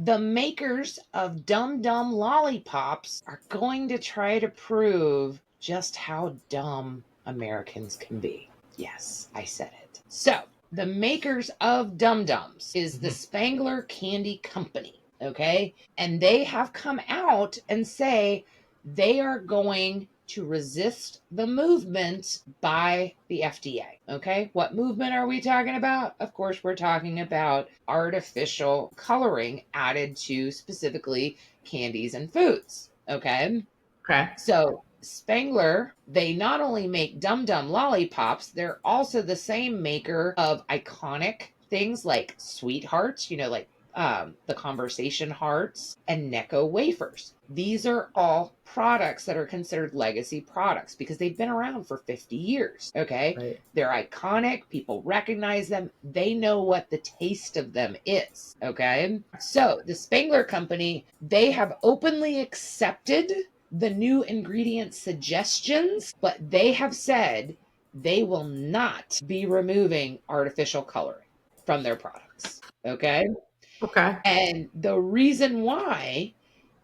the makers of Dum Dum lollipops are going to try to prove just how dumb Americans can be. Yes, I said it. So, the makers of Dum Dums is the Spangler Candy Company, okay? And they have come out and say they are going to resist the movement by the FDA. Okay, what movement are we talking about? Of course, we're talking about artificial coloring added to specifically candies and foods. Okay, Okay. so Spangler, they not only make Dum Dum lollipops, they're also the same maker of iconic things like Sweethearts, like the conversation hearts and Necco wafers. These are all products that are considered legacy products because they've been around for 50 years. Okay. Right. They're iconic. People recognize them. They know what the taste of them is. Okay. So the Spangler Company, they have openly accepted the new ingredient suggestions, but they have said they will not be removing artificial coloring from their products. Okay. Okay. And the reason why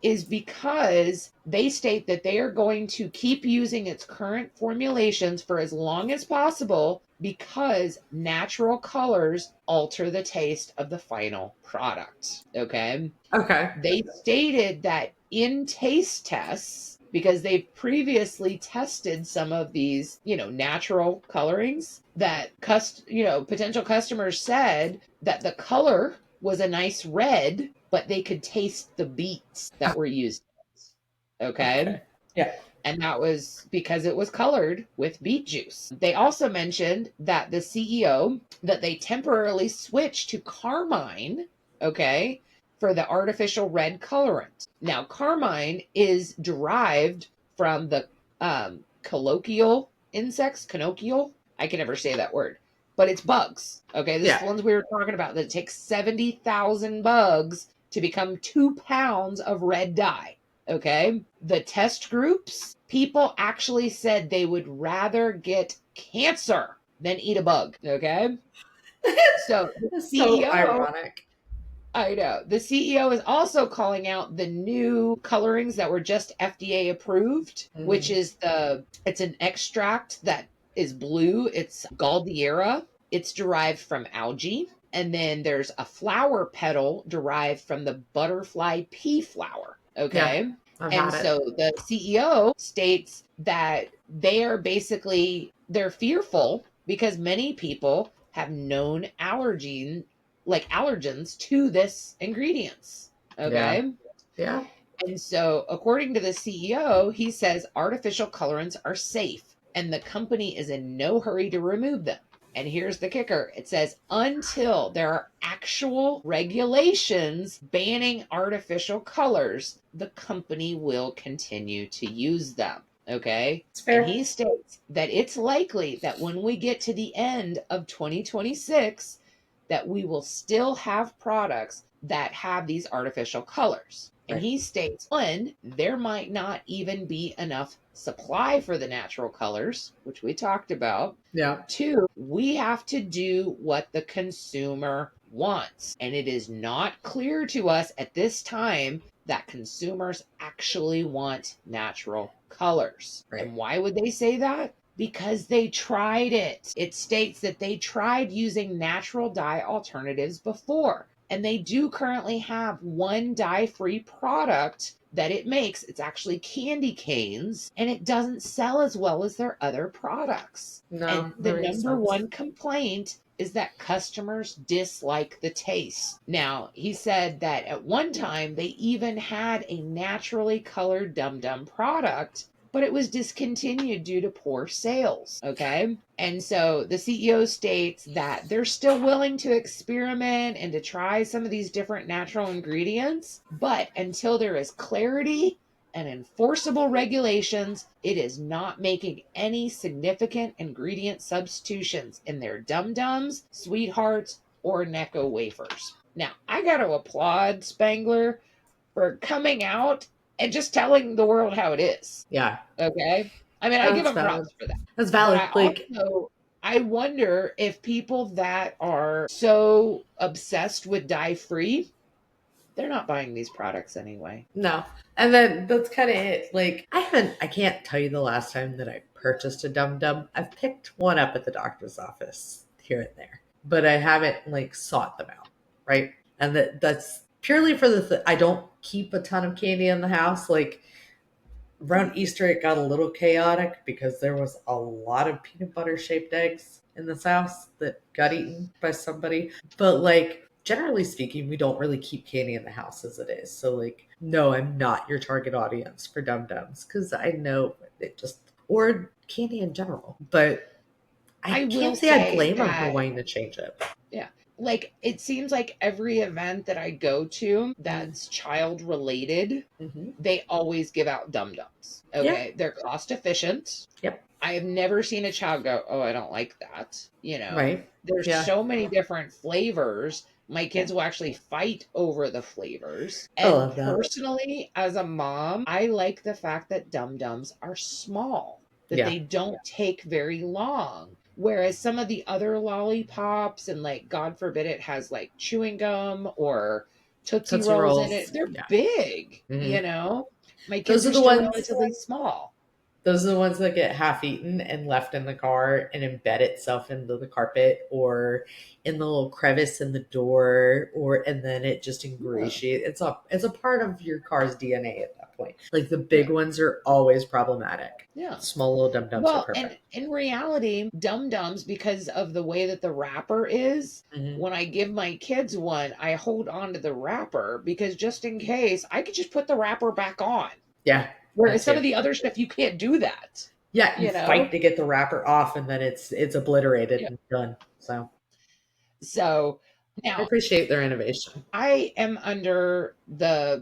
is because they state that they are going to keep using its current formulations for as long as possible because natural colors alter the taste of the final product. Okay. Okay. They stated that in taste tests, because they've previously tested some of these, natural colorings, that potential customers said that the color was a nice red, but they could taste the beets that were used. Okay. Yeah. And that was because it was colored with beet juice. They also mentioned that the CEO, that they temporarily switched to carmine, okay, for the artificial red colorant. Now, carmine is derived from the colloquial insects, connoquial. I can never say that word, but it's bugs. Okay, this is the ones we were talking about that takes 70,000 bugs to become 2 pounds of red dye. Okay. The test groups, people actually said they would rather get cancer than eat a bug. Okay. So the It's so CEO, ironic. I know, the CEO is also calling out the new colorings that were just FDA approved, which is it's an extract that is blue. It's Galdiera. It's derived from algae. And then there's a flower petal derived from the butterfly pea flower. Okay. Yeah. I've And had it. so the CEO states that they're fearful because many people have known allergens to this ingredients. Yeah. Okay. Yeah. And so, according to the CEO, he says artificial colorants are safe and the company is in no hurry to remove them. And here's the kicker, it says, until there are actual regulations banning artificial colors, the company will continue to use them. Okay. It's And fair. he states that it's likely that when we get to the end of 2026, that we will still have products that have these artificial colors. And Right. he states, one, there might not even be enough supply for the natural colors, which we talked about. Yeah. Two, we have to do what the consumer wants. And it is not clear to us at this time that consumers actually want natural colors. Right. And why would they say that? Because they tried it. It states that they tried using natural dye alternatives before. And they do currently have one dye-free product that it makes. It's actually candy canes, and it doesn't sell as well as their other products. No, And that the makes number sense. one complaint is that customers dislike the taste. Now, he said that at one time they even had a naturally colored Dum Dum product, but it was discontinued due to poor sales. Okay. And so the CEO states that they're still willing to experiment and to try some of these different natural ingredients, but until there is clarity and enforceable regulations, it is not making any significant ingredient substitutions in their Dum Dums, Sweethearts, or Necco wafers. Now, I got to applaud Spangler for coming out and just telling the world how it is. Yeah. Okay. I mean, I give That's them valid. props for that. That's But valid. I also, I wonder if people that are so obsessed with dye free They're not buying these products anyway. No. And then that's kind of it. Like, I can't tell you the last time that I purchased a Dum Dum. I've picked one up at the doctor's office here and there, but I haven't like sought them out. Right. And that's purely for I don't keep a ton of candy in the house. Like, around Easter, it got a little chaotic because there was a lot of peanut butter shaped eggs in this house that got eaten by somebody. But like, generally speaking, we don't really keep candy in the house as it is. So like, no, I'm not your target audience for Dum Dums because I know it just, or candy in general. But I I will can't say I say blame them for that, wanting to change it. yeah, like it seems like every event that I go to that's child related, Mm-hmm. they always give out Dum Dums. Yeah. Okay. They're cost efficient. Yep. I have never seen a child go, "Oh, I don't like that." Right. There's Yeah. so many different flavors. My Yeah. kids will actually fight over the flavors. I And love that. personally, as a mom, I like the fact that Dum Dums are small, that Yeah. they don't take very long. Whereas some of the other lollipops, and like, God forbid it has like chewing gum or Tootsie Tootsie Rolls in it, Rolls. they're Yeah. big, Hmm. My kids Those are are the still ones. relatively small. Those are the ones that get half eaten and left in the car and embed itself into the carpet or in the little crevice in the door, or and then it just Yeah. ingratiates. It's a part of your car's DNA at that point. Like the big Yeah. ones are always problematic. Yeah. Small little Dum Dums are Well, and perfect. in reality, Dum Dums, because of the way that the wrapper is, Hmm. when I give my kids one, I hold on to the wrapper because just in case, I could just put the wrapper back on. Yeah, that Whereas some too. of the other stuff, you can't do that, Yeah, you you know? fight to get the wrapper off, and then it's obliterated Yeah. and done. So So I now appreciate their innovation. I am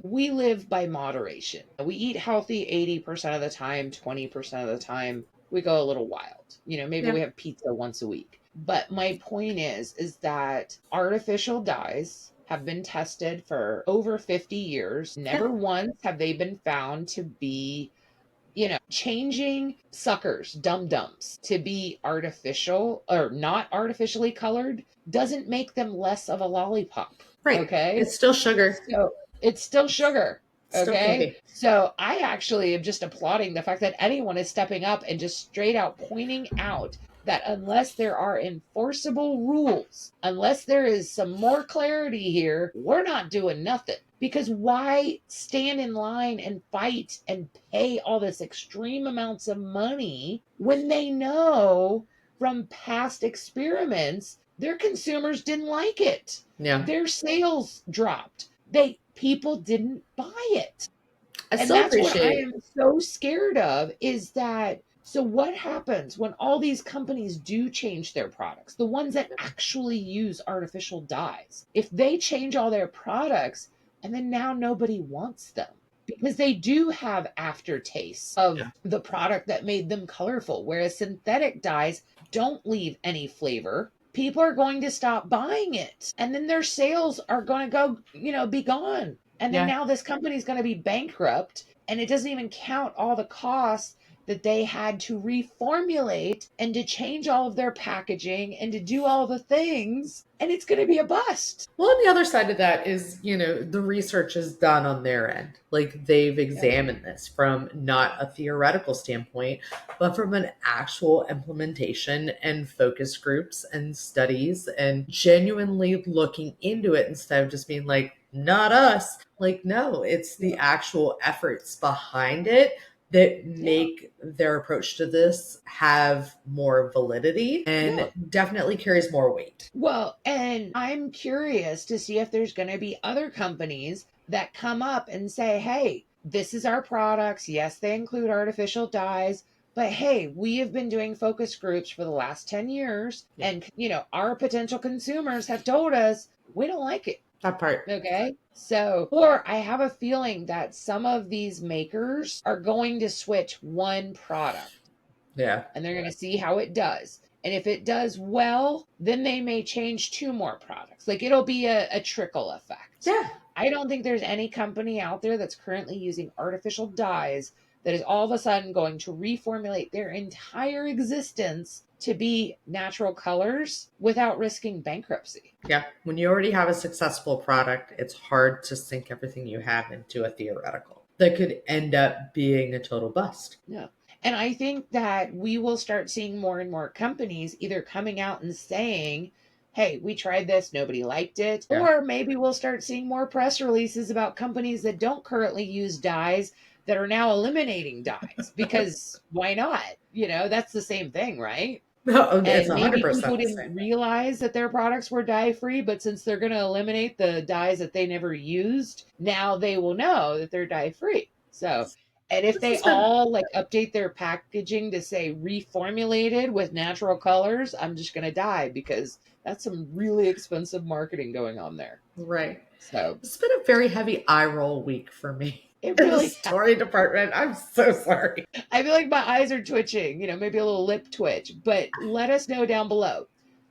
we live by moderation. We eat healthy 80% of the time, 20% of the time. We go a little wild. Maybe Yeah, we have pizza once a week. But my point is that artificial dyes have been tested for over 50 years. yeah, Never once have they been found to be, changing suckers, dum dums, to be artificial or not artificially colored doesn't make them less of a lollipop. right. Okay. It's still sugar. So it's still sugar. It's still Okay. candy. So I actually am just applauding the fact that anyone is stepping up and just straight out pointing out that unless there are enforceable rules, unless there is some more clarity here, we're not doing nothing. Because why stand in line and fight and pay all this extreme amounts of money when they know from past experiments their consumers didn't like it? Yeah, Their sales dropped. People didn't buy it. I And still that's what I appreciate. am so scared of, is that, so what happens when all these companies do change their products, the ones that actually use artificial dyes? If they change all their products and then now nobody wants them because they do have aftertastes of Yeah, the product that made them colorful, whereas synthetic dyes don't leave any flavor, people are going to stop buying it. And then their sales are going to go, be gone. And then yeah. now this company is going to be bankrupt. And it doesn't even count all the costs that they had to reformulate and to change all of their packaging and to do all the things. And it's going to be a bust. Well, on the other side of that is, the research is done on their end. Like they've Yeah. examined this from not a theoretical standpoint, but from an actual implementation and focus groups and studies and genuinely looking into it instead of just being like, not us. Like, no, it's the Yeah. actual efforts behind it that Yeah. make their approach to this have more validity and Yeah. definitely carries more weight. Well, and I'm curious to see if there's going to be other companies that come up and say, hey, this is our products. Yes, they include artificial dyes, but hey, we have been doing focus groups for the last 10 years. Yeah, And, our potential consumers have told us we don't like it. that part. Okay. So, or I have a feeling that some of these makers are going to switch one product Yeah. and they're going to see how it does. And if it does well, then they may change two more products. Like it'll be a trickle effect. Yeah. I don't think there's any company out there that's currently using artificial dyes that is all of a sudden going to reformulate their entire existence to be natural colors without risking bankruptcy. Yeah. When you already have a successful product, it's hard to sink everything you have into a theoretical that could end up being a total bust. Yeah. And I think that we will start seeing more and more companies either coming out and saying, hey, we tried this, nobody liked it. Yeah. Or maybe we'll start seeing more press releases about companies that don't currently use dyes that are now eliminating dyes because why not? That's the same thing, right? No, it's And maybe 100% people the same didn't thing. realize that their products were dye free, but since they're going to eliminate the dyes that they never used, now they will know that they're dye free. So, and if This they has been all like update their packaging to say reformulated with natural colors, I'm just going to die because that's some really expensive marketing going on there. right. So, It's been a very heavy eye roll week for me it in the really, story department. I'm so sorry. I feel like my eyes are twitching, maybe a little lip twitch, but let us know down below.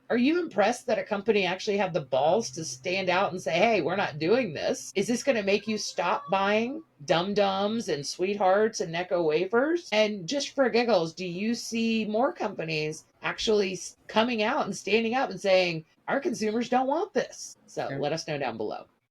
Are you impressed that a company actually had the balls to stand out and say, hey, we're not doing this? Is this going to make you stop buying Dum Dums and Sweethearts and Necco wafers? And just for giggles, do you see more companies actually coming out and standing up and saying, our consumers don't want this? So Yeah. let us know down below.